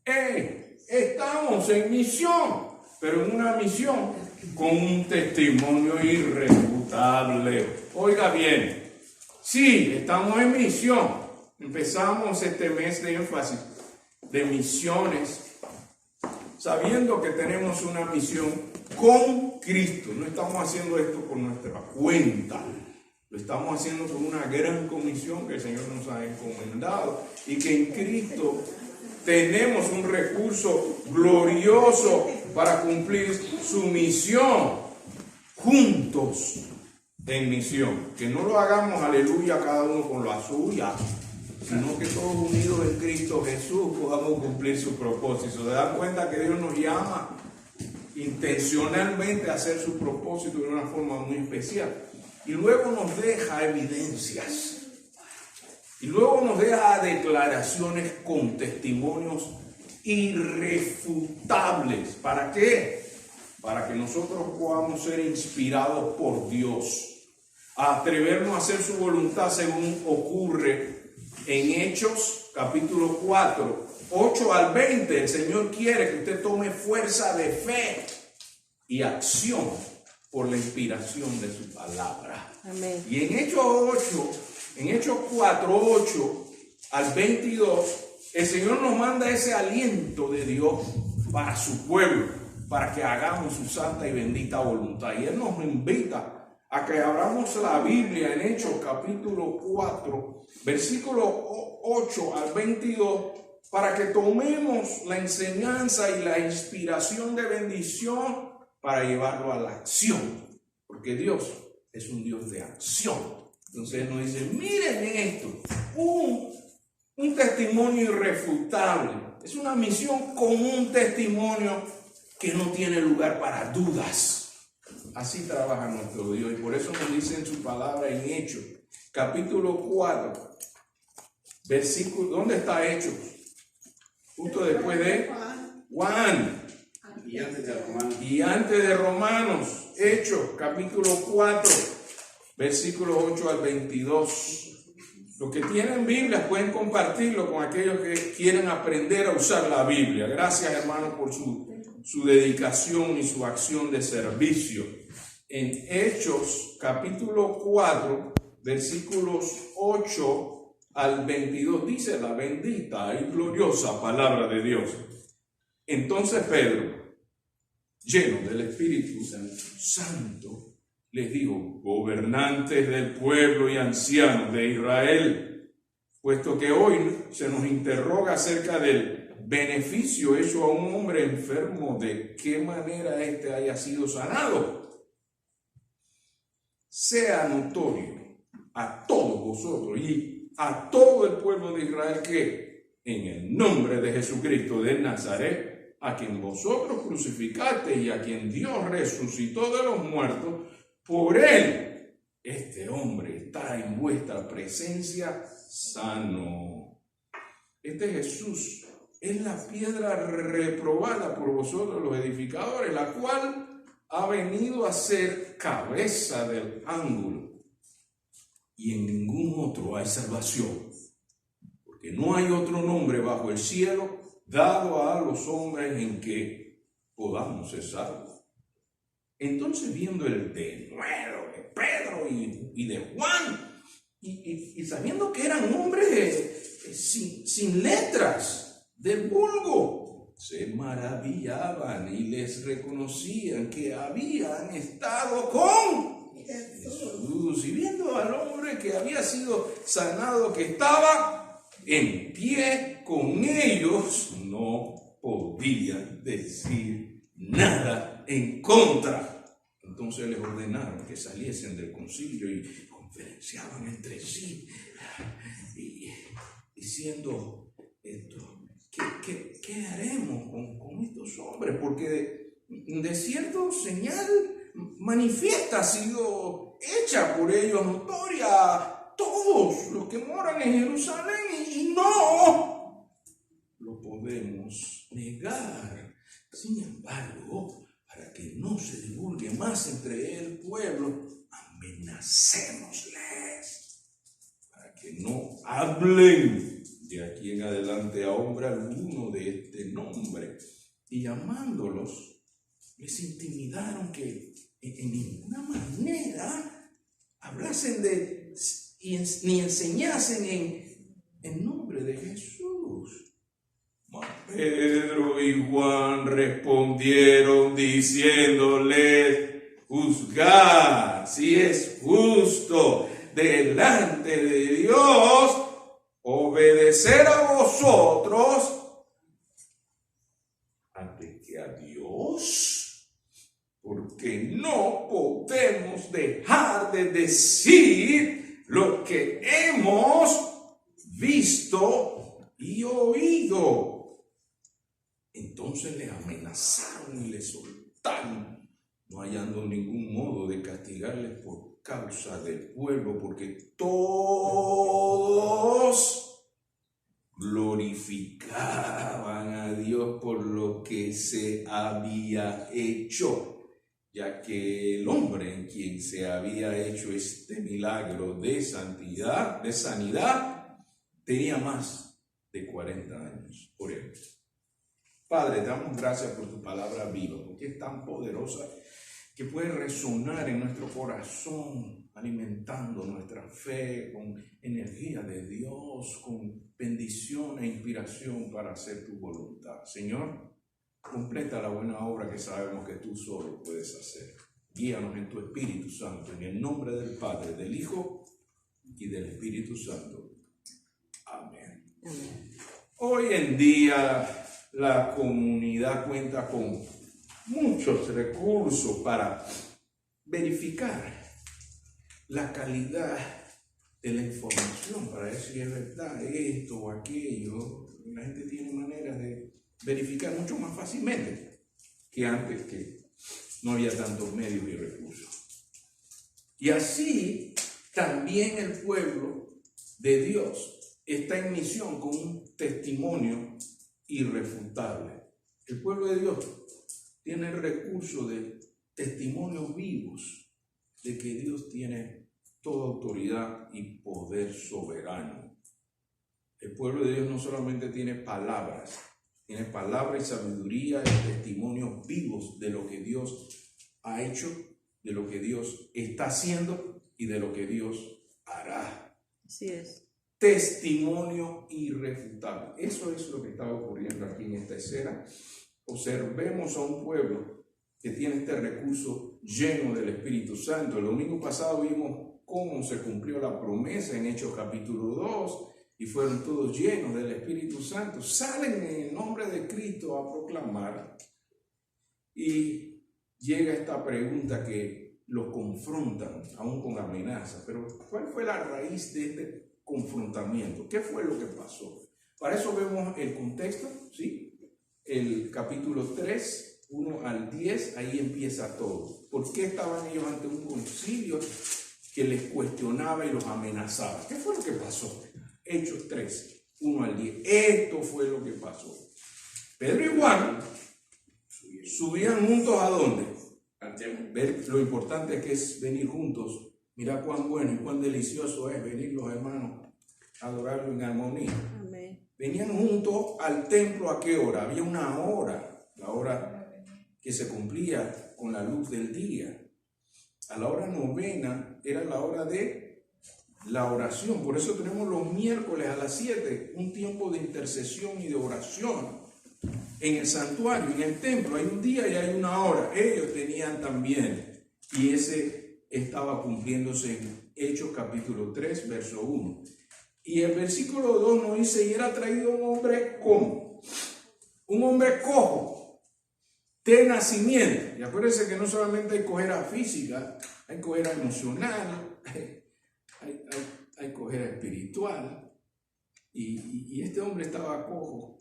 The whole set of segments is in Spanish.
Estamos en misión, pero en una misión con un testimonio irrefutable. Oiga bien, sí, estamos en misión. Empezamos este mes de énfasis de misiones, sabiendo que tenemos una misión con Cristo. No estamos haciendo esto por nuestra cuenta. Lo estamos haciendo con una gran comisión que el Señor nos ha encomendado y que en Cristo tenemos un recurso glorioso para cumplir su misión, juntos en misión. Que no lo hagamos, aleluya, cada uno con la suya, sino que todos unidos en Cristo Jesús podamos cumplir su propósito. ¿Se dan cuenta que Dios nos llama intencionalmente a hacer su propósito de una forma muy especial? Y luego nos deja evidencias. Y luego nos deja declaraciones con testimonios irrefutables. ¿Para qué? Para que nosotros podamos ser inspirados por Dios, a atrevernos a hacer su voluntad según ocurre en Hechos capítulo 4, 8 al 20. El Señor quiere que usted tome fuerza de fe y acción por la inspiración de su palabra. Amén. Y en Hechos 4, 8 al 22, el Señor nos manda ese aliento de Dios para su pueblo, para que hagamos su santa y bendita voluntad. Y Él nos invita a que abramos la Biblia en Hechos capítulo 4, versículo 8 al 22, para que tomemos la enseñanza y la inspiración de bendición para llevarlo a la acción. Porque Dios es un Dios de acción. Entonces Él nos dice, miren esto, un testimonio irrefutable. Es una misión con un testimonio que no tiene lugar para dudas. Así trabaja nuestro Dios. Y por eso nos dice en su palabra en Hechos, capítulo 4, versículo, ¿dónde está Hechos? Justo después de Juan. Y antes de Romanos, Hechos, capítulo 4, versículos 8 al 22. Los que tienen Biblias pueden compartirlo con aquellos que quieren aprender a usar la Biblia. Gracias, hermanos, por su dedicación y su acción de servicio. En Hechos, capítulo 4, versículos 8 al 22, dice la bendita y gloriosa palabra de Dios. Entonces Pedro, lleno del Espíritu Santo, les dijo, gobernantes del pueblo y ancianos de Israel, puesto que hoy se nos interroga acerca del beneficio hecho a un hombre enfermo, de qué manera éste haya sido sanado, sea notorio a todos vosotros y a todo el pueblo de Israel que en el nombre de Jesucristo de Nazaret, a quien vosotros crucificaste y a quien Dios resucitó de los muertos, por él, este hombre está en vuestra presencia sano. Este Jesús es la piedra reprobada por vosotros los edificadores, la cual ha venido a ser cabeza del ángulo. Y en ningún otro hay salvación, porque no hay otro nombre bajo el cielo dado a los hombres en que podamos ser salvos. Entonces, viendo el denuedo de Pedro y de Juan, y sabiendo que eran hombres sin letras, del vulgo, se maravillaban y les reconocían que habían estado con Jesús. Y viendo al hombre que había sido sanado, que estaba en pie con ellos, no podían decir nada en contra. Entonces les ordenaron que saliesen del concilio y conferenciaban entre sí, y diciendo esto, ¿qué haremos con estos hombres? Porque de cierto señal manifiesta ha sido hecha por ellos, notoria a todos los que moran en Jerusalén, y no lo podemos negar. Sin embargo, para que no se divulgue más entre el pueblo, amenacémosles para que no hablen de aquí en adelante a hombre alguno de este nombre. y llamándolos, les intimidaron que en ninguna manera hablasen ni enseñasen en nombre de Jesús. Mas Pedro y Juan respondieron diciéndoles: juzgad si es justo delante de Dios obedecer a vosotros antes que a Dios, porque no podemos dejar de decir lo que hemos visto y oído. Entonces les amenazaron y les soltaron, no hallando ningún modo de castigarles por causa del pueblo, porque todos glorificaban a Dios por lo que se había hecho, ya que el hombre en quien se había hecho este milagro de sanidad, tenía más de 40 años. Oremos. Padre, te damos gracias por tu palabra viva, porque es tan poderosa que puede resonar en nuestro corazón, alimentando nuestra fe con energía de Dios, con bendición e inspiración para hacer tu voluntad. Señor, completa la buena obra que sabemos que tú solo puedes hacer. Guíanos en tu Espíritu Santo, en el nombre del Padre, del Hijo y del Espíritu Santo. Amén. Hoy en día la comunidad cuenta con muchos recursos para verificar la calidad de la información, para ver si es verdad esto o aquello. La gente tiene maneras de verificar mucho más fácilmente que antes, que no había tantos medios y recursos. Y así también el pueblo de Dios está en misión con un testimonio irrefutable. El pueblo de Dios tiene el recurso de testimonios vivos de que Dios tiene toda autoridad y poder soberano. El pueblo de Dios no solamente tiene palabras y sabiduría y testimonios vivos de lo que Dios ha hecho, de lo que Dios está haciendo y de lo que Dios hará. Así es. Testimonio irrefutable. Eso es lo que está ocurriendo aquí en esta escena. Observemos a un pueblo que tiene este recurso lleno del Espíritu Santo. El domingo pasado vimos cómo se cumplió la promesa en Hechos capítulo 2 y fueron todos llenos del Espíritu Santo. Salen en el nombre de Cristo a proclamar y llega esta pregunta que los confrontan aún con amenazas. Pero ¿cuál fue la raíz de este confrontamiento? ¿Qué fue lo que pasó? Para eso vemos el contexto, ¿sí? El capítulo 3, 1 al 10, ahí empieza todo. ¿Por qué estaban ellos ante un concilio que les cuestionaba y los amenazaba? ¿Qué fue lo que pasó? Hechos 3, 1 al 10. Esto fue lo que pasó. Pedro y Juan subían juntos ¿a dónde? Ver lo importante que es venir juntos. Mira cuán bueno y cuán delicioso es venir los hermanos a adorarlo en armonía. Amén. Venían juntos al templo. ¿A qué hora? Había una hora, la hora que se cumplía con la luz del día. A la hora novena era la hora de la oración. Por eso tenemos los miércoles a las 7, un tiempo de intercesión y de oración. En el santuario, en el templo, hay un día y hay una hora. Ellos tenían también. Y ese estaba cumpliéndose en Hechos capítulo 3, verso 1. Y el versículo 2 nos dice: y era traído un hombre ¿cómo? Un hombre cojo, de nacimiento. Y acuérdense que no solamente hay cojera física, hay cojera emocional, hay cojera espiritual. Y este hombre estaba cojo.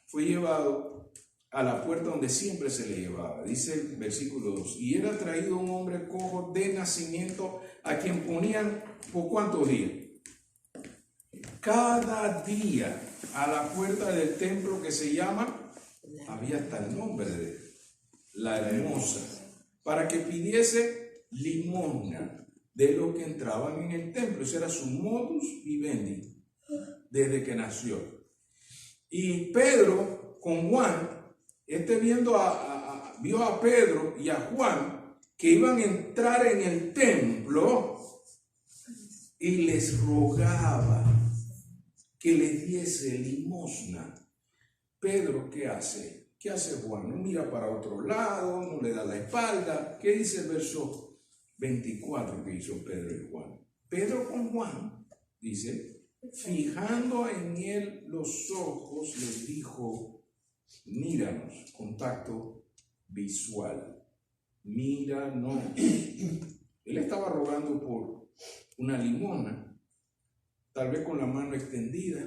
Fue llevado a la puerta donde siempre se le llevaba. Dice el versículo 2: y era traído un hombre cojo de nacimiento, a quien ponían ¿por cuántos días? Cada día a la puerta del templo que se llama, había hasta el nombre de la hermosa, para que pidiese limosna de lo que entraban en el templo. Ese era su modus vivendi desde que nació. Y Pedro con Juan vio a Pedro y a Juan que iban a entrar en el templo y les rogaba que les diese limosna. Pedro, ¿qué hace? ¿Qué hace Juan? No mira para otro lado, no le da la espalda. ¿Qué dice el verso 24 que hizo Pedro y Juan? Pedro con Juan, dice, fijando en él los ojos, les dijo, míranos, contacto visual, míranos. Él estaba rogando por una limosna, tal vez con la mano extendida,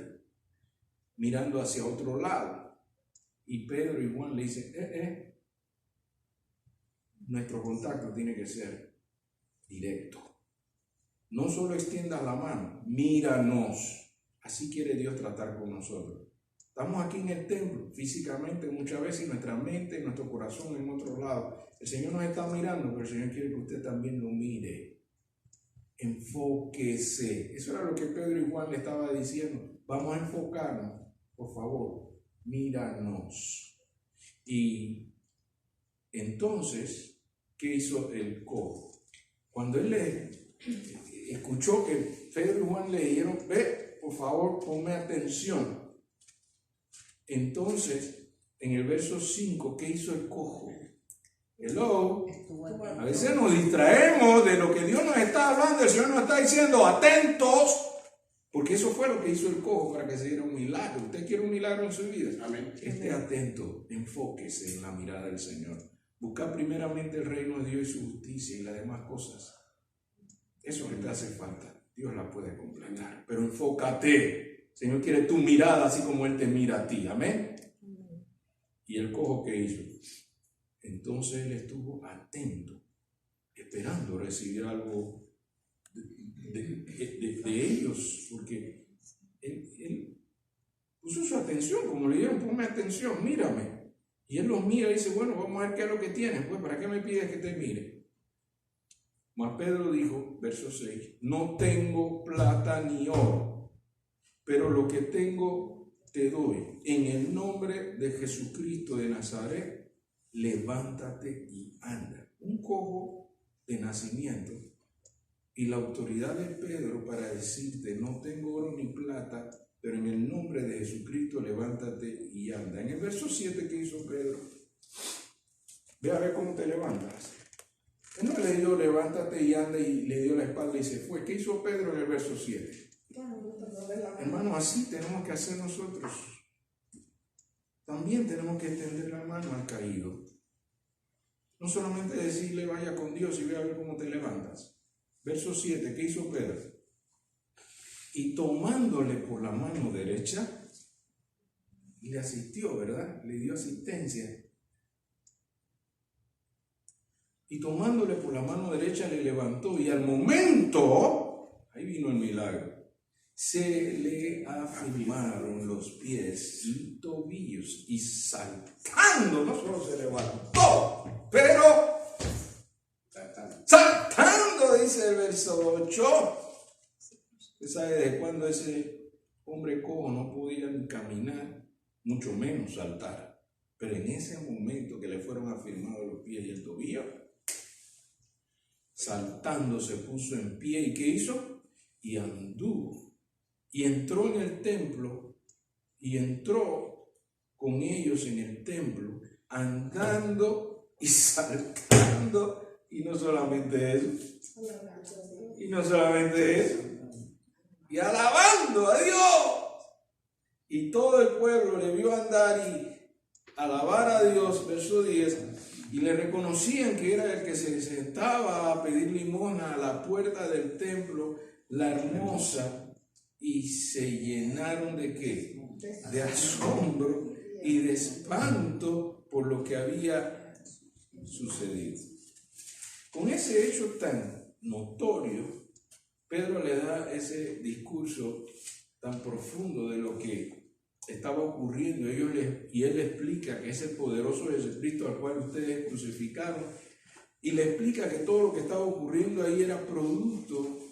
mirando hacia otro lado. Y Pedro y Juan le dicen, nuestro contacto tiene que ser directo. No solo extiendas la mano, míranos. Así quiere Dios tratar con nosotros. Estamos aquí en el templo, físicamente muchas veces, y nuestra mente, nuestro corazón en otro lado. El Señor nos está mirando, pero el Señor quiere que usted también lo mire. Enfóquese. Eso era lo que Pedro y Juan le estaba diciendo. Vamos a enfocarnos, por favor. Míranos. Y entonces, ¿qué hizo el cojo? Cuando él escuchó que Pedro y Juan le dijeron, ve, por favor, ponme atención. Entonces, en el verso 5, ¿qué hizo el cojo? Hello. A veces nos distraemos de lo que Dios nos está hablando. El Señor nos está diciendo, atentos. Porque eso fue lo que hizo el cojo para que se diera un milagro. ¿Usted quiere un milagro en su vida? Amén. Esté atento, enfóquese en la mirada del Señor. Busca primeramente el reino de Dios y su justicia y las demás cosas. Eso que te hace falta, Dios la puede completar. Pero enfócate. El Señor quiere tu mirada así como Él te mira a ti. Amén. ¿Y el cojo qué hizo? Entonces él estuvo atento, esperando recibir algo de ellos, porque él puso su atención, como le dijeron, ponme atención, mírame. Y él los mira y dice, bueno, vamos a ver qué es lo que tienes, pues, ¿para qué me pides que te mire? Mas Pedro dijo, verso 6, no tengo plata ni oro, pero lo que tengo te doy. En el nombre de Jesucristo de Nazaret, levántate y anda. Un cojo de nacimiento. Y la autoridad de Pedro para decirte, no tengo oro ni plata, pero en el nombre de Jesucristo levántate y anda. En el verso 7, ¿qué hizo Pedro? Ve a ver cómo te levantas. Él no le dio levántate y anda y le dio la espalda y se fue. ¿Qué hizo Pedro en el verso 7? Hermanos, así tenemos que hacer nosotros. También tenemos que extender la mano al caído. No solamente decirle vaya con Dios y ve a ver cómo te levantas. Verso 7, ¿qué hizo Pedro? Y tomándole por la mano derecha, le asistió, ¿verdad? Le dio asistencia. Y tomándole por la mano derecha le levantó y al momento, ahí vino el milagro, se le afirmaron los pies y tobillos y saltando, no solo se levantó, pero saltando, dice el verso 8. ¿Usted sabe de cuándo ese hombre cojo no podía ni caminar, mucho menos saltar? Pero en ese momento que le fueron afirmados los pies y el tobillo, saltando se puso en pie. ¿Y qué hizo? Y anduvo. Y entró en el templo, y entró con ellos en el templo, andando y saltando. Y no solamente eso, y alabando a Dios. Y todo el pueblo le vio andar y alabar a Dios, verso 10, y le reconocían que era el que se sentaba a pedir limosna a la puerta del templo, la hermosa, y se llenaron ¿de qué? De asombro y de espanto por lo que había sucedido. Con ese hecho tan notorio, Pedro le da ese discurso tan profundo de lo que estaba ocurriendo. Y él le explica que es el poderoso Jesucristo al cual ustedes crucificaron, y le explica que todo lo que estaba ocurriendo ahí era producto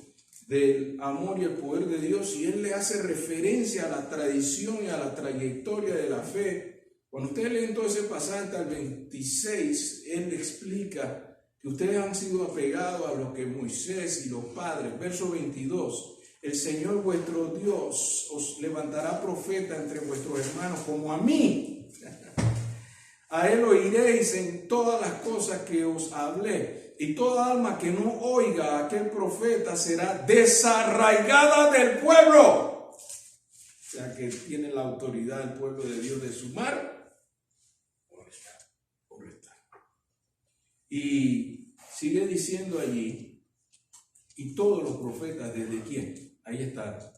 del amor y el poder de Dios, y él le hace referencia a la tradición y a la trayectoria de la fe Cuando ustedes leen todo ese pasaje hasta el 26, él explica que ustedes han sido apegados a lo que Moisés y los padres. Verso 22, el Señor vuestro Dios os levantará profeta entre vuestros hermanos como a mí. A él oiréis en todas las cosas que os hablé, y toda alma que no oiga a aquel profeta será desarraigada del pueblo. O sea que tiene la autoridad el pueblo de Dios de sumar o restar. Y sigue diciendo allí, y todos los profetas, ¿desde quién? Ahí está,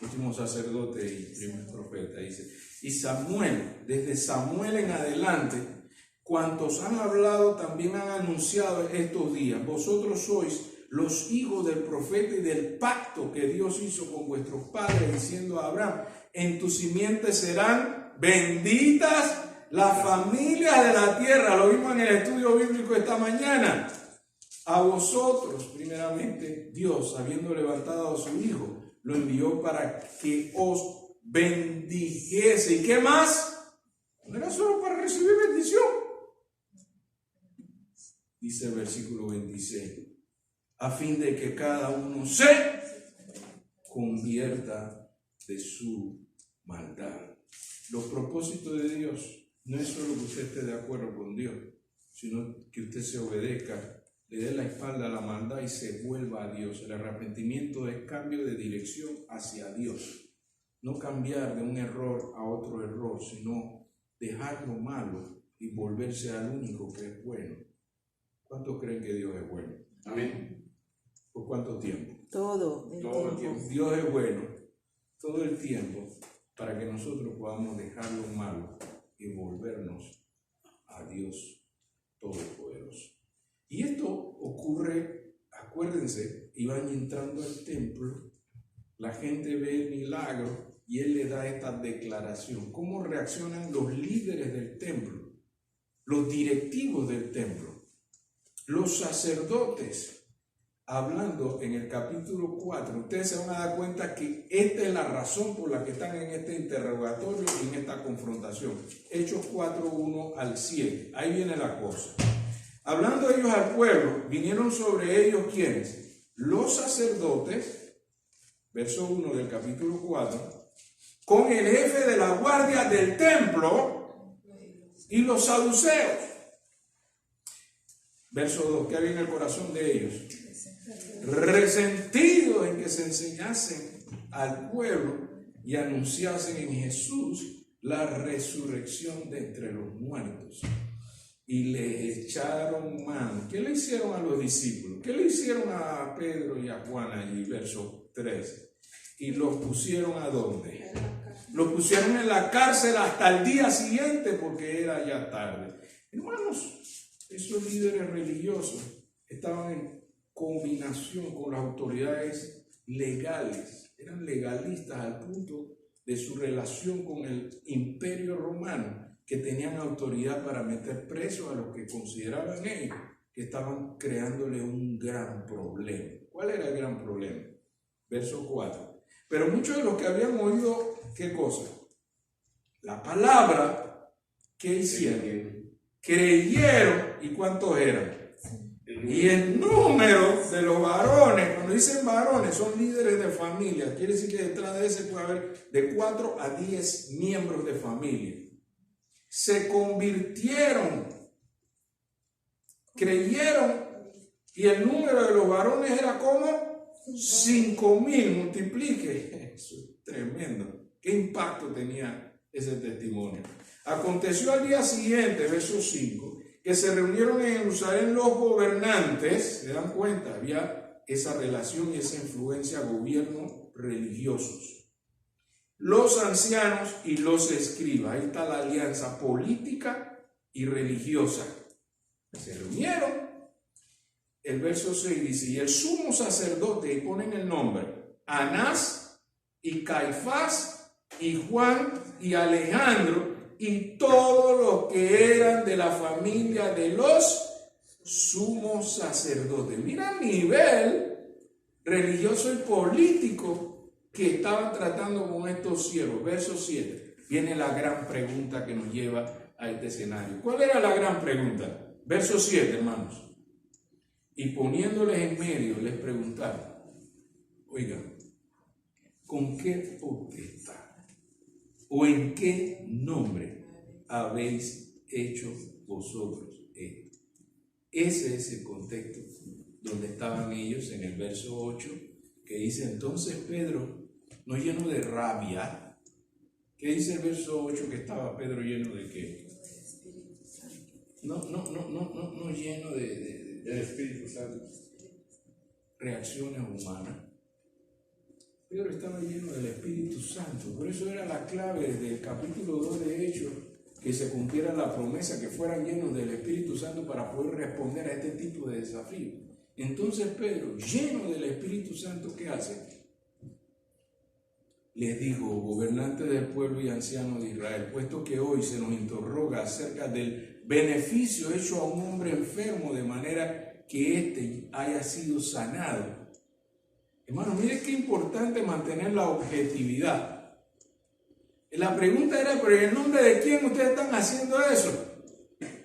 último sacerdote y primer profeta, dice. Y Samuel, desde Samuel en adelante, cuantos han hablado también han anunciado estos días. Vosotros sois los hijos del profeta y del pacto que Dios hizo con vuestros padres, diciendo a Abraham, en tu simiente serán benditas las familias de la tierra. Lo vimos en el estudio bíblico esta mañana. A vosotros, primeramente, Dios, habiendo levantado a su Hijo, lo envió para que os bendijese. ¿Y qué más? No era solo para recibir bendición. Dice el versículo 26, a fin de que cada uno se convierta de su maldad. Los propósitos de Dios no es solo que usted esté de acuerdo con Dios, sino que usted se obedezca, le dé la espalda a la maldad y se vuelva a Dios. El arrepentimiento es cambio de dirección hacia Dios. No cambiar de un error a otro error, sino dejar lo malo y volverse al único que es bueno. ¿Cuántos creen que Dios es bueno? Amén. ¿Por cuánto tiempo? Todo el tiempo. Dios es bueno todo el tiempo para que nosotros podamos dejar lo malo y volvernos a Dios Todopoderoso. Y esto ocurre, acuérdense, iban entrando al templo, la gente ve el milagro y él le da esta declaración. ¿Cómo reaccionan los líderes del templo, los directivos del templo, los sacerdotes? Hablando en el capítulo 4, ustedes se van a dar cuenta que esta es la razón por la que están en este interrogatorio y en esta confrontación. Hechos 4, 1 al 7. Ahí viene la cosa. Hablando ellos al pueblo, vinieron sobre ellos ¿quiénes? Los sacerdotes, verso 1 del capítulo 4, con el jefe de la guardia del templo y los saduceos. Verso 2, ¿qué había en el corazón de ellos? Resentidos en que se enseñasen al pueblo y anunciasen en Jesús la resurrección de entre los muertos. Y les echaron mano. ¿Qué le hicieron a los discípulos? ¿Qué le hicieron a Pedro y a Juan allí? Verso 3. Y los pusieron ¿a dónde? Los pusieron en la cárcel hasta el día siguiente porque era ya tarde. Hermanos, esos líderes religiosos estaban en combinación con las autoridades legales. Eran legalistas al punto de su relación con el imperio romano, que tenían autoridad para meter presos a los que consideraban ellos que estaban creándole un gran problema. ¿Cuál era el gran problema? Verso 4. Pero muchos de los que habían oído, ¿qué cosa? La palabra, ¿qué hicieron? Creyeron. ¿Y cuántos eran? Y el número de los varones, cuando dicen varones, son líderes de familia. Quiere decir que detrás de ese puede haber de 4 a 10 miembros de familia. Se convirtieron, creyeron, y el número de los varones era como 5,000. Multiplique. Eso es tremendo. ¿Qué impacto tenía ese testimonio? Aconteció al día siguiente, verso 5, que se reunieron en Jerusalén los gobernantes. ¿Se dan cuenta? Había esa relación y esa influencia gobiernos religiosos, los ancianos y los escribas. Ahí está la alianza política y religiosa. Se reunieron. El verso 6 dice, y el sumo sacerdote, y ponen el nombre, Anás y Caifás y Juan y Alejandro y todos los que eran de la familia de los sumos sacerdotes. Mira el nivel religioso y político que estaban tratando con estos siervos. Verso 7. viene la gran pregunta que nos lleva a este escenario. ¿Cuál era la gran pregunta? Verso 7, hermanos. Y poniéndoles en medio, les preguntaron, oigan, ¿con qué potestad o en qué nombre habéis hecho vosotros esto? Ese es el contexto donde estaban ellos en el verso 8, que dice, entonces Pedro, no lleno de rabia. ¿Qué dice el verso 8? Que estaba Pedro lleno de qué? No lleno del Espíritu Santo. Reacciones humanas. Pedro estaba lleno del Espíritu Santo. Por eso era la clave desde el capítulo 2 de Hechos, que se cumpliera la promesa, que fueran llenos del Espíritu Santo para poder responder a este tipo de desafío. Entonces Pedro, lleno del Espíritu Santo, ¿qué hace? Les dijo, gobernantes del pueblo y ancianos de Israel, puesto que hoy se nos interroga acerca del beneficio hecho a un hombre enfermo de manera que éste haya sido sanado. Hermano, mire qué importante mantener la objetividad. La pregunta era, ¿pero en el nombre de quién ustedes están haciendo eso?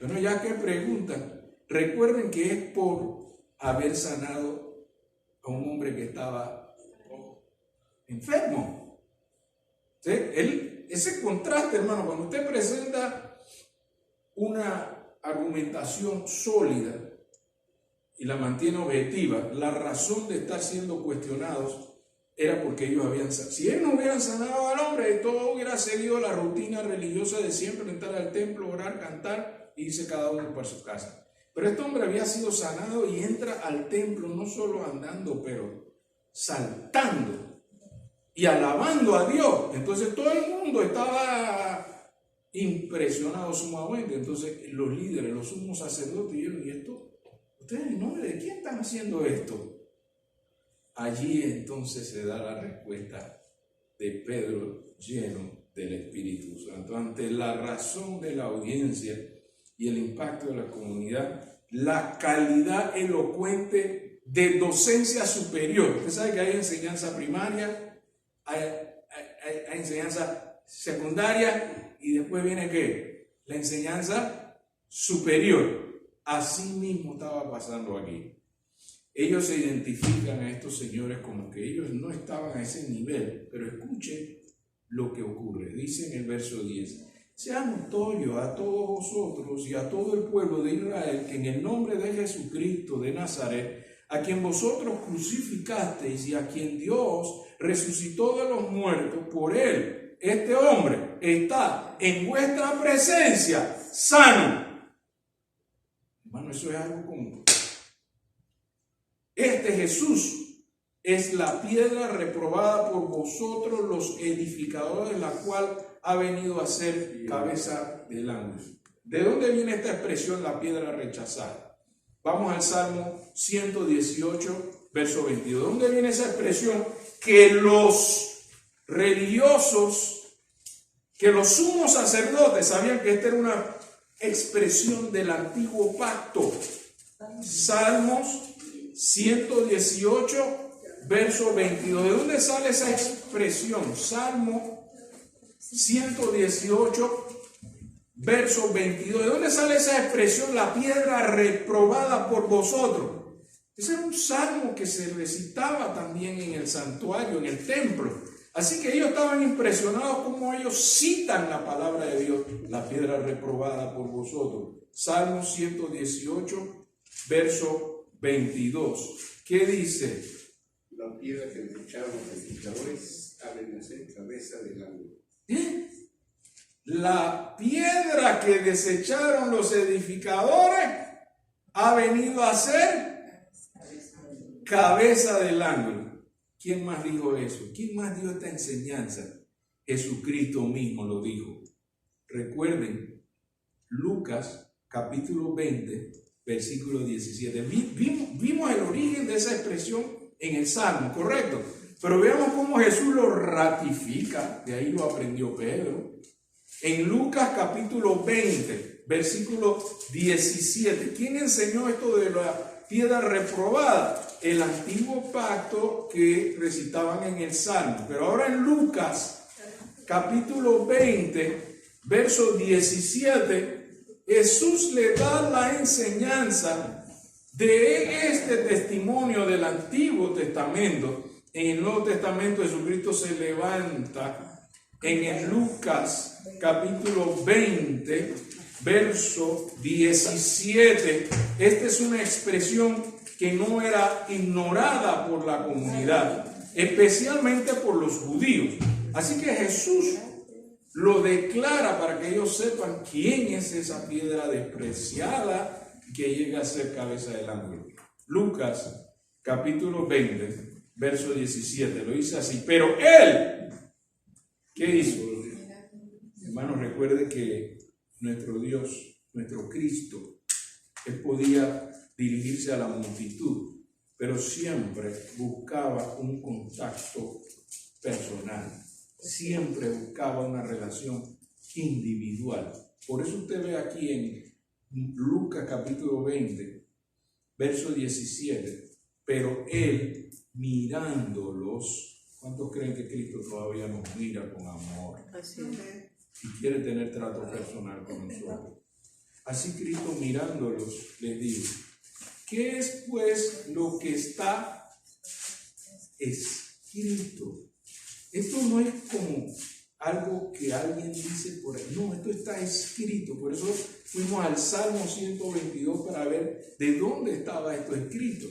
Bueno, ya que preguntan, recuerden que es por haber sanado a un hombre que estaba enfermo. ¿Sí? Ese contraste, hermano, cuando usted presenta una argumentación sólida y la mantiene objetiva, la razón de estar siendo cuestionados era porque ellos habían sanado. Si ellos no hubieran sanado al hombre, todo hubiera seguido la rutina religiosa de siempre, entrar al templo, orar, cantar e irse cada uno para su casa. Pero este hombre había sido sanado y entra al templo no solo andando, pero saltando y alabando a Dios. Entonces todo el mundo estaba impresionado sumamente. Entonces los líderes, los sumos sacerdotes dijeron, ¿y esto? ¿Ustedes en nombre de quién están haciendo esto? Allí entonces se da la respuesta de Pedro lleno del Espíritu Santo. Ante la razón de la audiencia y el impacto de la comunidad, la calidad elocuente de docencia superior. Usted sabe que hay enseñanza primaria, hay enseñanza secundaria y después viene ¿qué? La enseñanza superior. Así mismo estaba pasando aquí. Ellos se identifican a estos señores como que ellos no estaban a ese nivel, pero escuchen lo que ocurre. Dice en el verso 10, sea notorio a todos vosotros y a todo el pueblo de Israel que en el nombre de Jesucristo de Nazaret, a quien vosotros crucificasteis y a quien Dios resucitó de los muertos, por él, este hombre está en vuestra presencia sano. Hermano, eso es algo como... Este Jesús es la piedra reprobada por vosotros los edificadores, la cual ha venido a ser cabeza del ángulo. ¿De dónde viene esta expresión, la piedra rechazada? Vamos al Salmo 118, verso 22. ¿De dónde viene esa expresión? Que los religiosos, que los sumos sacerdotes sabían que esta era una expresión del antiguo pacto. Salmos 118, verso 22. ¿De dónde sale esa expresión? Salmo 118, verso 22. ¿De dónde sale esa expresión? La piedra reprobada por vosotros. Ese era un salmo que se recitaba también en el santuario, en el templo. Así que ellos estaban impresionados como ellos citan la palabra de Dios, la piedra reprobada por vosotros. Salmo 118, verso 22. ¿Qué dice? La piedra que desecharon los edificadores ha venido a ser cabeza del ángulo. La piedra que desecharon los edificadores ha venido a ser cabeza del ángulo. ¿Quién más dijo eso? ¿Quién más dio esta enseñanza? Jesucristo mismo lo dijo. Recuerden, Lucas capítulo 20, versículo 17. Vimos el origen de esa expresión en el Salmo, ¿correcto? Pero veamos cómo Jesús lo ratifica. De ahí lo aprendió Pedro. En Lucas capítulo 20, versículo 17. ¿Quién enseñó esto de la piedra reprobada? El antiguo pacto que recitaban en el Salmo. Pero ahora en Lucas capítulo 20, verso 17, Jesús le da la enseñanza de este testimonio del Antiguo Testamento. En el Nuevo Testamento Jesucristo se levanta en el Lucas capítulo 20, verso 17. Esta es una expresión que no era ignorada por la comunidad, especialmente por los judíos. Así que Jesús lo declara para que ellos sepan quién es esa piedra despreciada que llega a ser cabeza del ángulo. Lucas capítulo 20, verso 17, lo dice así. Pero él, ¿qué hizo? Hermanos, recuerde que nuestro Dios, nuestro Cristo, él podía dirigirse a la multitud, pero siempre buscaba un contacto personal, siempre buscaba una relación individual. Por eso usted ve aquí en Lucas capítulo 20, verso 17, pero él mirándolos. ¿Cuántos creen que Cristo todavía nos mira con amor? Así es. Y quiere tener trato personal con nosotros? Así Cristo mirándolos les dijo: ¿qué es pues lo que está escrito? Esto no es como algo que alguien dice por ahí. No, esto está escrito. Por eso fuimos al Salmo 122 para ver de dónde estaba esto escrito.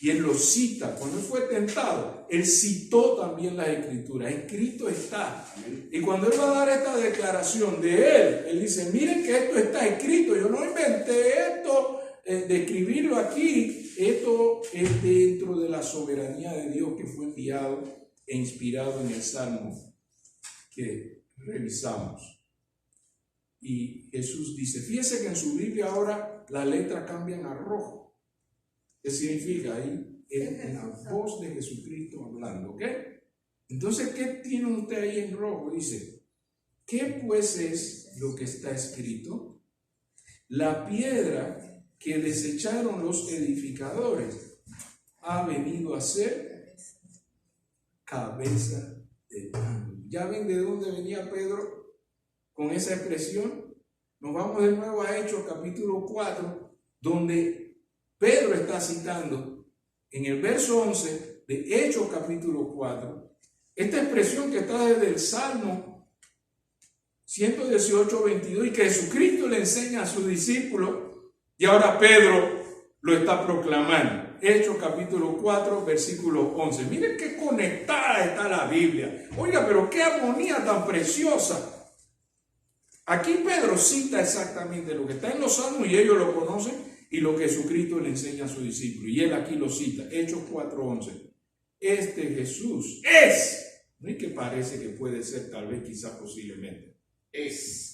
Y él lo cita. Cuando él fue tentado, él citó también las escrituras. Escrito está. Y cuando él va a dar esta declaración de él dice: miren que esto está escrito. Yo no inventé esto de escribirlo aquí. Esto es dentro de la soberanía de Dios que fue enviado e inspirado en el Salmo que revisamos. Y Jesús dice, fíjese que en su Biblia ahora las letras cambian a rojo. ¿Qué significa? Ahí es la voz de Jesucristo hablando, ¿ok? Entonces, ¿qué tiene usted ahí en rojo? Dice, ¿qué pues es lo que está escrito? La piedra que desecharon los edificadores ha venido a ser cabeza de ángulo. ¿Ya ven de dónde venía Pedro con esa expresión? Nos vamos de nuevo a Hechos capítulo 4, donde Pedro está citando en el verso 11 de Hechos capítulo 4, esta expresión que está desde el Salmo 118, 22, y que Jesucristo le enseña a sus discípulos, y ahora Pedro lo está proclamando. Hechos capítulo 4, versículo 11. Miren qué conectada está la Biblia. Oiga, pero qué armonía tan preciosa. Aquí Pedro cita exactamente lo que está en los Salmos y ellos lo conocen, y lo que Jesucristo le enseña a sus discípulos. Y él aquí lo cita, Hechos 4:11. Este Jesús es, no es que parece que puede ser, tal vez, quizás, posiblemente. Es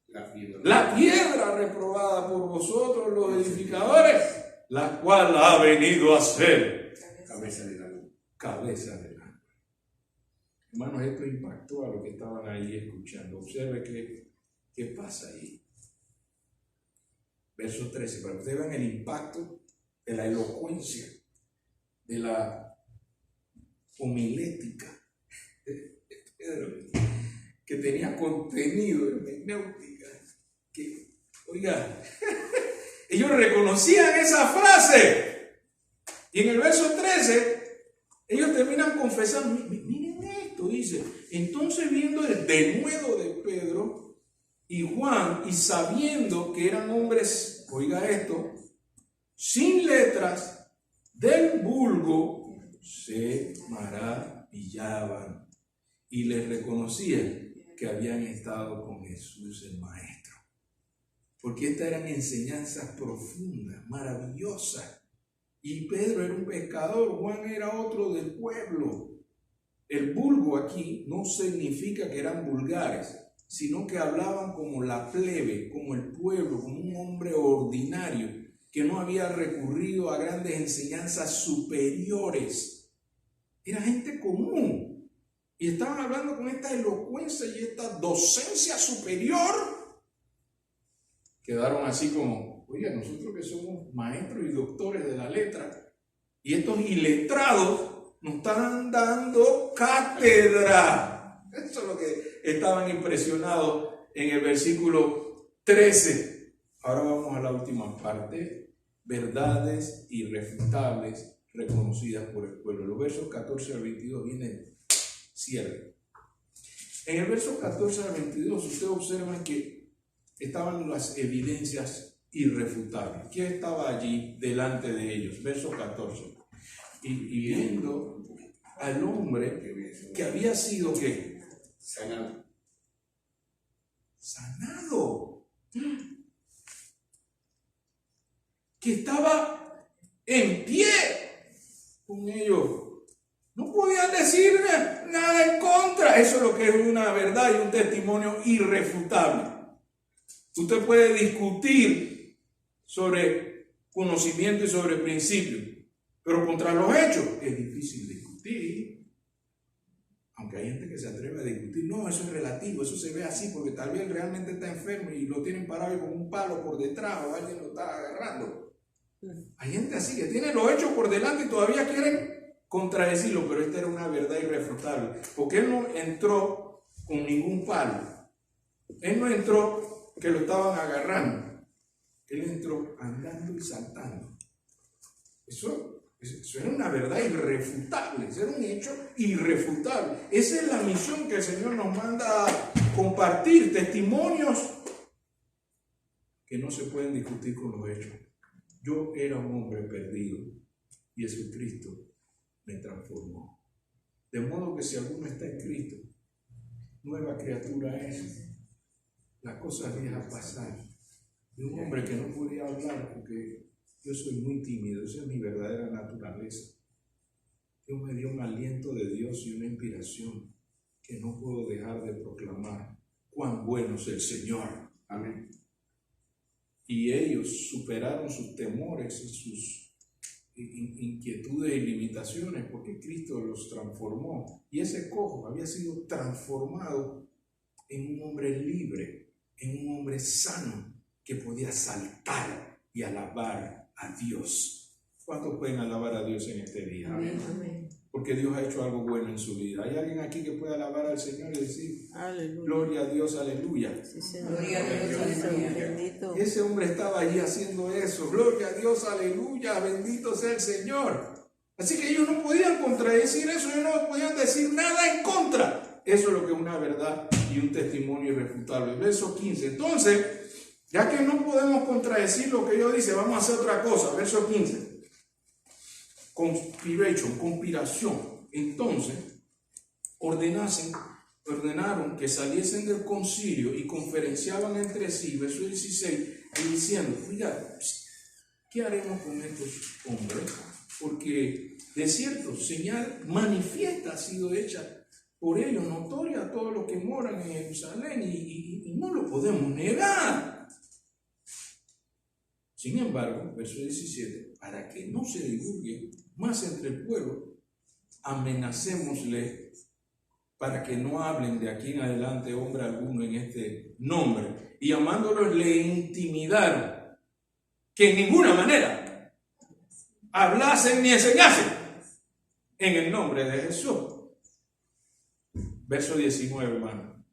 la piedra reprobada por vosotros los edificadores, la cual ha venido a ser cabeza del ángulo. Cabeza del ángulo. Hermanos, esto impactó a los que estaban ahí escuchando. Observe qué pasa ahí. Verso 13, para que ustedes vean el impacto de la elocuencia, de la homilética de Pedro, que tenía contenido, hermenéutica, que, oiga, ellos reconocían esa frase. Y en el verso 13, ellos terminan confesando, miren esto, dice, entonces viendo el denuedo de Pedro y Juan, y sabiendo que eran hombres, oiga esto, sin letras, del vulgo, se maravillaban y les reconocían que habían estado con Jesús el Maestro. Porque estas eran enseñanzas profundas, maravillosas. Y Pedro era un pescador, Juan era otro del pueblo. El vulgo aquí no significa que eran vulgares, sino que hablaban como la plebe, como el pueblo, como un hombre ordinario, que no había recurrido a grandes enseñanzas superiores. Era gente común. Y estaban hablando con esta elocuencia y esta docencia superior. Quedaron así como, oye, nosotros que somos maestros y doctores de la letra, y estos iletrados nos están dando cátedra. Eso es lo que estaban impresionados en el versículo 13. Ahora vamos a la última parte. Verdades irrefutables reconocidas por el pueblo. Los versos 14 al 22 vienen cierre. En el verso 14 al 22 ustedes observan que estaban las evidencias irrefutables. ¿Quién estaba allí delante de ellos? Verso 14. Y viendo al hombre que había sido ¿qué? Sanado. Sanado. Que estaba en pie con ellos. No podían decir nada en contra. Eso es lo que es una verdad y un testimonio irrefutable. Usted puede discutir sobre conocimiento y sobre principios, pero contra los hechos es difícil discutir. Aunque hay gente que se atreve a discutir, no, eso es relativo, eso se ve así porque tal vez realmente está enfermo y lo tienen parado con un palo por detrás o alguien lo está agarrando. Hay gente así que tiene los hechos por delante y todavía quieren contradecirlo, pero esta era una verdad irrefutable, porque él no entró con ningún palo, él no entró que lo estaban agarrando, él entró andando y saltando. Eso era una verdad irrefutable, eso era un hecho irrefutable. Esa es la misión que el Señor nos manda a compartir, testimonios que no se pueden discutir con los hechos. Yo era un hombre perdido y Jesucristo me transformó. De modo que si alguno está en Cristo, nueva criatura es. Las cosas viejas pasaron. De un hombre que no podía hablar porque yo soy muy tímido, esa es mi verdadera naturaleza. Dios me dio un aliento de Dios y una inspiración que no puedo dejar de proclamar. Cuán bueno es el Señor. Amén. Y ellos superaron sus temores y sus inquietudes y limitaciones porque Cristo los transformó. Y ese cojo había sido transformado en un hombre libre, en un hombre sano que podía saltar y alabar a Dios. ¿Cuántos pueden alabar a Dios en este día? Amén. Amén. Porque Dios ha hecho algo bueno en su vida. ¿Hay alguien aquí que pueda alabar al Señor y decir, Aleluya. gloria a Dios, aleluya? Sí, Señor. Gloria a Dios, aleluya. Bendito. Ese hombre estaba allí haciendo eso. Gloria a Dios, aleluya, bendito sea el Señor. Así que ellos no podían contradecir eso, ellos no podían decir nada en contra. Eso es lo que es una verdad y un testimonio irrefutable. Verso 15. Entonces, ya que no podemos contradecir lo que ellos dicen, vamos a hacer otra cosa. Verso 15. Conspiración. Entonces, ordenaron que saliesen del concilio y conferenciaban entre sí, verso 16, y diciendo, mira, ¿qué haremos con estos hombres? Porque de cierto, señal manifiesta ha sido hecha por ellos, notoria a todos los que moran en Jerusalén, y no lo podemos negar. Sin embargo, verso 17, para que no se divulgue más entre el pueblo, amenacémosle para que no hablen de aquí en adelante hombre alguno en este nombre. Y llamándolos le intimidaron que en ninguna manera hablasen ni enseñasen en el nombre de Jesús. Verso 19, hermano.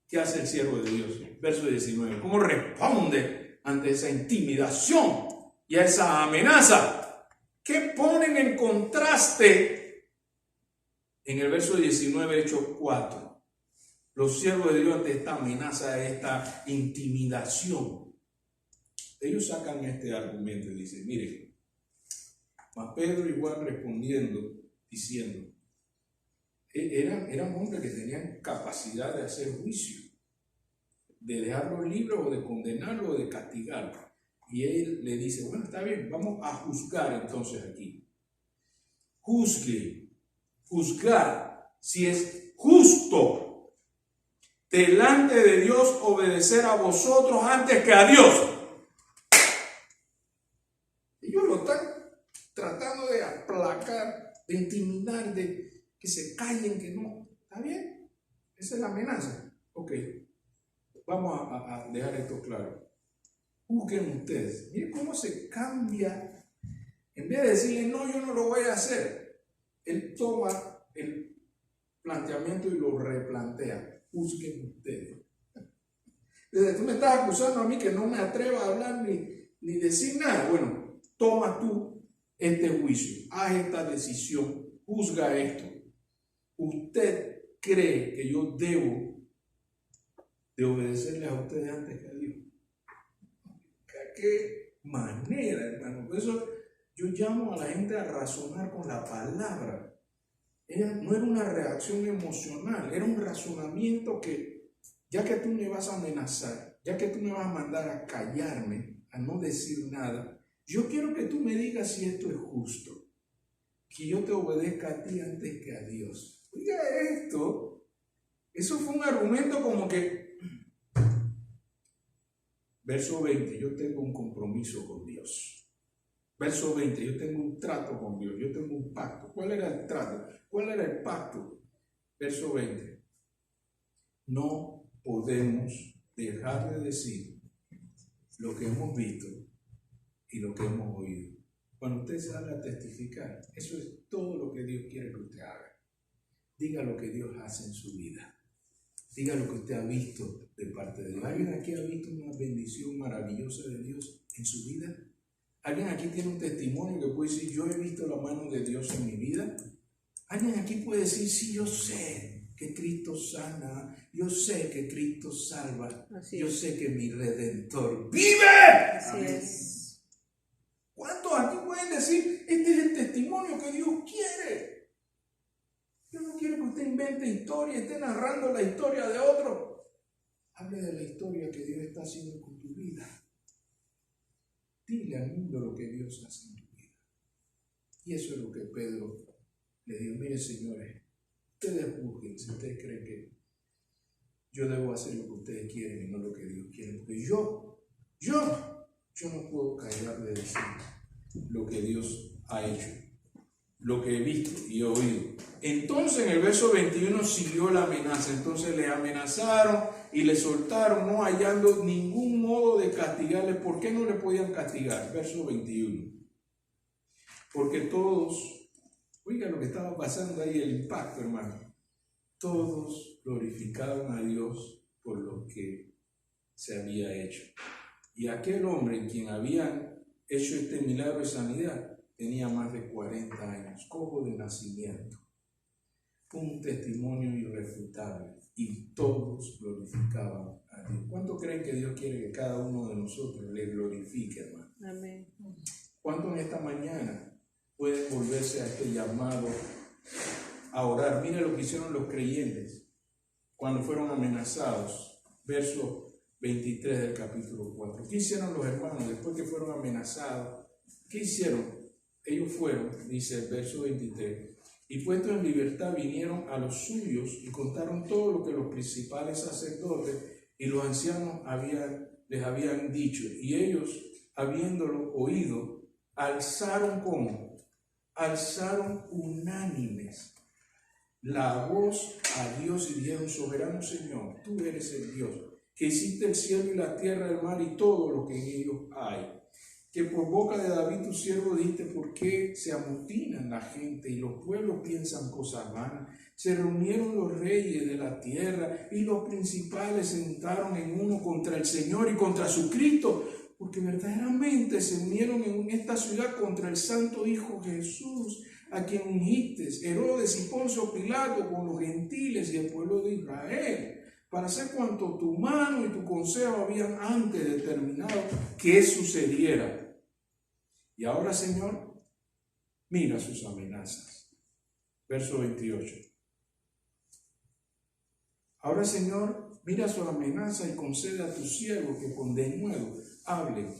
¿Qué hace el siervo de Dios? Verso 19. ¿Cómo responde ante esa intimidación y a esa amenaza? ¿Qué ponen en contraste en el verso 19, Hechos 4? Los siervos de Dios ante esta amenaza, esta intimidación. Ellos sacan este argumento y dicen, miren, mas Pedro y Juan respondiendo, diciendo, eran hombres que tenían capacidad de hacer juicio, de dejarlos libres o de condenarlos o de castigarlos. Y él le dice, bueno, está bien, vamos a juzgar entonces aquí. Juzgar si es justo delante de Dios obedecer a vosotros antes que a Dios. Ellos lo están tratando de aplacar, de intimidar, de que se callen, que no. ¿Está bien? Esa es la amenaza. Ok, vamos a dejar esto claro. Juzguen ustedes. Miren cómo se cambia. En vez de decirle, no, yo no lo voy a hacer, él toma planteamiento y lo replantea. Juzguen ustedes. Desde tú me estás acusando a mí que no me atrevo a hablar ni decir nada. Bueno, toma tú este juicio, haz esta decisión, juzga esto. ¿Usted cree que yo debo de obedecerles a ustedes antes que a Dios? ¿De qué manera, hermano? Por eso yo llamo a la gente a razonar con la palabra. No era una reacción emocional, era un razonamiento que, ya que tú me vas a amenazar, ya que tú me vas a mandar a callarme, a no decir nada, yo quiero que tú me digas si esto es justo, que yo te obedezca a ti antes que a Dios. Oiga esto, eso fue un argumento como que, verso 20, yo tengo un compromiso con Dios. Verso 20, yo tengo un trato con Dios, yo tengo un pacto. ¿Cuál era el trato? ¿Cuál era el pacto? Verso 20, no podemos dejar de decir lo que hemos visto y lo que hemos oído. Cuando usted sale a testificar, eso es todo lo que Dios quiere que usted haga. Diga lo que Dios hace en su vida. Diga lo que usted ha visto de parte de Dios. ¿Alguien aquí ha visto una bendición maravillosa de Dios en su vida? ¿Alguien aquí tiene un testimonio que puede decir, yo he visto la mano de Dios en mi vida? ¿Alguien aquí puede decir, sí, yo sé que Cristo sana, yo sé que Cristo salva, yo sé que mi Redentor vive? Así es. ¿Cuántos aquí pueden decir, este es el testimonio que Dios quiere? Dios no quiere que usted invente historia, esté narrando la historia de otro. Hable de la historia que Dios está haciendo con tu vida. Dile al mundo lo que Dios hace en tu vida. Y eso es lo que Pedro le dijo. Mire, señores, ustedes juzguen si ustedes creen que yo debo hacer lo que ustedes quieren y no lo que Dios quiere. Porque yo no puedo callar de decir lo que Dios ha hecho, lo que he visto y he oído. Entonces en el verso 21 siguió la amenaza. Entonces le amenazaron y le soltaron, no hallando ningún modo de castigarle. ¿Por qué no le podían castigar? Verso 21. Porque todos, oiga lo que estaba pasando ahí, el impacto, hermano. Todos glorificaban a Dios por lo que se había hecho. Y aquel hombre en quien habían hecho este milagro de sanidad tenía más de 40 años, cojo de nacimiento. Un testimonio irrefutable y todos glorificaban a Dios. ¿Cuánto creen que Dios quiere que cada uno de nosotros le glorifique, hermano? Amén. ¿Cuánto en esta mañana pueden volverse a este llamado a orar? Mira lo que hicieron los creyentes cuando fueron amenazados. Verso 23 del capítulo 4. ¿Qué hicieron los hermanos después que fueron amenazados? ¿Qué hicieron? Ellos fueron, dice el verso 23, y puestos en libertad vinieron a los suyos y contaron todo lo que los principales sacerdotes y los ancianos les habían dicho. Y ellos, habiéndolo oído, alzaron unánimes la voz a Dios y dijeron, soberano Señor, tú eres el Dios que hiciste el cielo y la tierra, el mar y todo lo que en ellos hay. Que por boca de David tu siervo dijiste, ¿por qué se amotinan la gente y los pueblos piensan cosas vanas? Se reunieron los reyes de la tierra y los principales se juntaron en uno contra el Señor y contra su Cristo, porque verdaderamente se unieron en esta ciudad contra el santo Hijo Jesús, a quien ungiste, Herodes y Poncio Pilato, con los gentiles y el pueblo de Israel, para hacer cuanto tu mano y tu consejo habían antes determinado que sucediera. Y ahora, Señor, mira sus amenazas. Verso 28. Ahora, Señor, mira su amenaza y concede a tus siervos que con denuedo hablen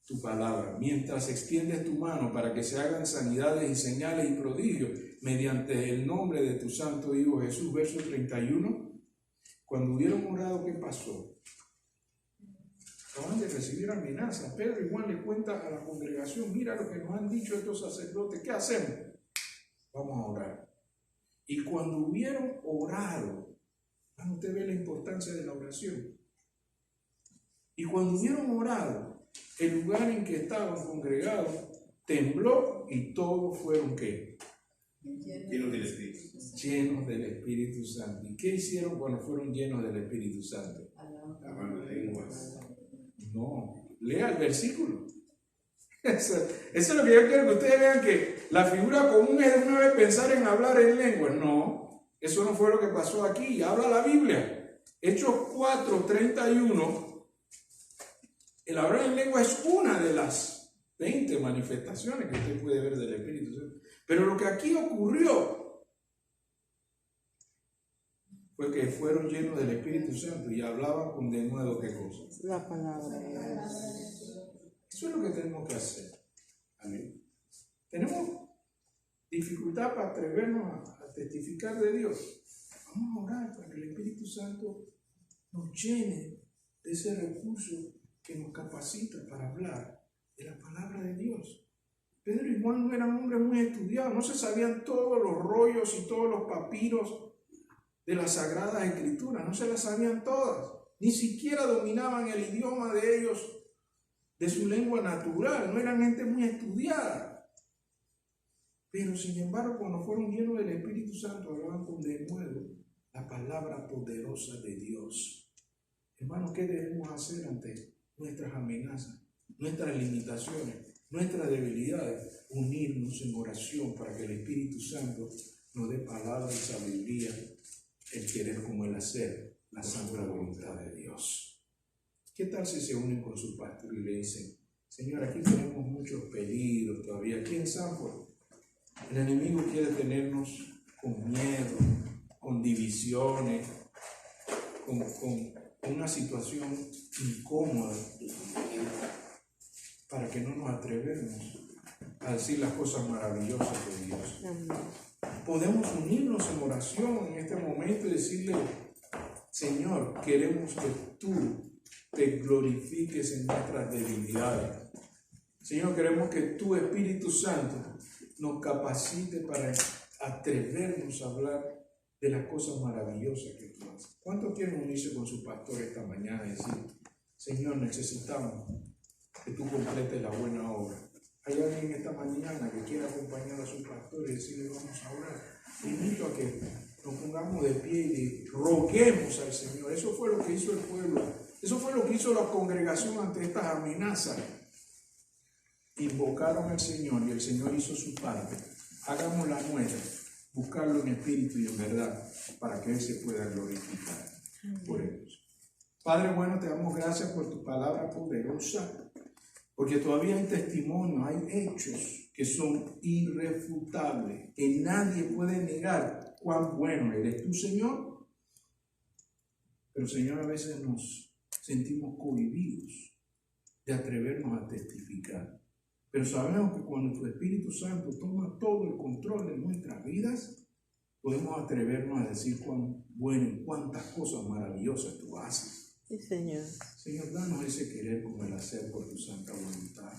tu palabra, mientras extiendes tu mano para que se hagan sanidades y señales y prodigios mediante el nombre de tu santo Hijo Jesús. Verso 31. Cuando hubieron orado, ¿qué pasó? Acaban de recibir amenazas. Pedro igual le cuenta a la congregación, mira lo que nos han dicho estos sacerdotes, ¿qué hacemos? Vamos a orar. Y cuando hubieron orado, usted ve la importancia de la oración. Y cuando hubieron orado, el lugar en que estaban congregados tembló y todos fueron ¿qué? Llenos del Espíritu. Llenos del Espíritu Santo. ¿Y qué hicieron cuando fueron llenos del Espíritu Santo? Hablando lenguas. No, lea el versículo. Eso es lo que yo quiero que ustedes vean, que la figura común es de una vez pensar en hablar en lenguas. No, eso no fue lo que pasó aquí. Habla la Biblia. Hechos 4:31. El hablar en lengua es una de las 20 manifestaciones que usted puede ver del Espíritu Santo. Pero lo que aquí ocurrió fue que fueron llenos del Espíritu Santo y hablaban con denuedo, ¿qué cosa? La palabra de Dios. Eso es lo que tenemos que hacer. Amén. Tenemos dificultad para atrevernos a testificar de Dios. Vamos a orar para que el Espíritu Santo nos llene de ese recurso que nos capacita para hablar de la palabra de Dios. Pedro y Juan no eran hombres muy estudiados, no se sabían todos los rollos y todos los papiros de las Sagradas Escrituras, no se las sabían todas, ni siquiera dominaban el idioma de ellos, de su lengua natural, no eran gente muy estudiada. Pero sin embargo, cuando fueron llenos del Espíritu Santo, hablaban con denuedo la palabra poderosa de Dios. Hermanos, ¿qué debemos hacer ante nuestras amenazas, nuestras limitaciones, nuestras debilidades? Unirnos en oración para que el Espíritu Santo nos dé palabra y sabiduría, el querer como el hacer, la santa voluntad de Dios. ¿Qué tal si se unen con su pastor y le dicen: Señor, aquí tenemos muchos peligros todavía, aquí en Sanford el enemigo quiere tenernos con miedo, con divisiones, con una situación incómoda, para que no nos atrevemos a decir las cosas maravillosas de Dios? Podemos unirnos en oración en este momento y decirle: Señor, queremos que tú te glorifiques en nuestras debilidades. Señor, queremos que tu Espíritu Santo nos capacite para atrevernos a hablar de las cosas maravillosas que tú haces. ¿Cuántos quieren unirse con su pastor esta mañana y decir: Señor, necesitamos que tú completes la buena obra? ¿Hay alguien esta mañana que quiera acompañar a su pastor y decirle: vamos a orar? Invito a que nos pongamos de pie y roguemos al Señor. Eso fue lo que hizo el pueblo. Eso fue lo que hizo la congregación ante estas amenazas. Invocaron al Señor y el Señor hizo su parte. Hagamos la nuestra, buscarlo en espíritu y en verdad, para que Él se pueda glorificar por ellos. Padre bueno, te damos gracias por tu palabra poderosa, porque todavía hay testimonios, hay hechos que son irrefutables, que nadie puede negar cuán bueno eres tú, Señor. Pero, Señor, a veces nos sentimos cohibidos de atrevernos a testificar. Pero sabemos que cuando tu Espíritu Santo toma todo el control de nuestras vidas, podemos atrevernos a decir cuán bueno y cuántas cosas maravillosas tú haces. Sí, Señor. Señor, danos ese querer como el hacer por tu santa voluntad.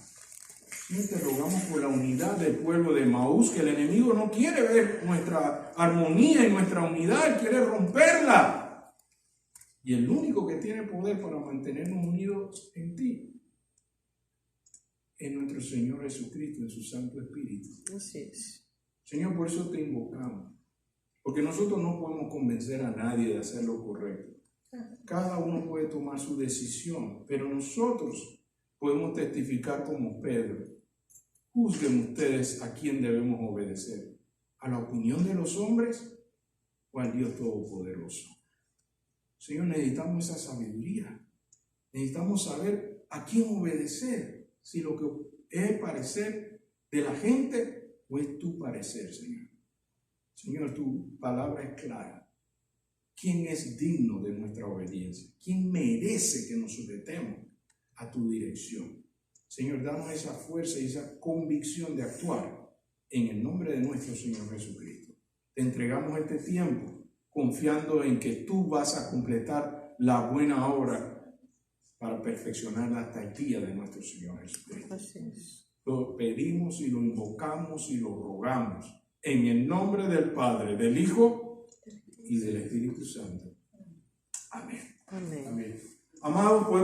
Señor, te rogamos por la unidad del pueblo de Maús, que el enemigo no quiere ver nuestra armonía y nuestra unidad, quiere romperla. Y el único que tiene poder para mantenernos unidos en ti es nuestro Señor Jesucristo, en su Santo Espíritu. Así es. Señor, por eso te invocamos, porque nosotros no podemos convencer a nadie de hacer lo correcto. Cada uno puede tomar su decisión, pero nosotros podemos testificar como Pedro. Juzguen ustedes a quién debemos obedecer, a la opinión de los hombres o al Dios Todopoderoso. Señor, necesitamos esa sabiduría. Necesitamos saber a quién obedecer, si lo que es el parecer de la gente o es tu parecer, Señor. Señor, tu palabra es clara. ¿Quién es digno de nuestra obediencia? ¿Quién merece que nos sujetemos a tu dirección? Señor, danos esa fuerza y esa convicción de actuar en el nombre de nuestro Señor Jesucristo. Te entregamos este tiempo confiando en que tú vas a completar la buena obra para perfeccionarla hasta el día de nuestro Señor Jesucristo. Así es. Lo pedimos y lo invocamos y lo rogamos en el nombre del Padre, del Hijo y del Espíritu Santo. Amén. Amén. Amén. Amados, podemos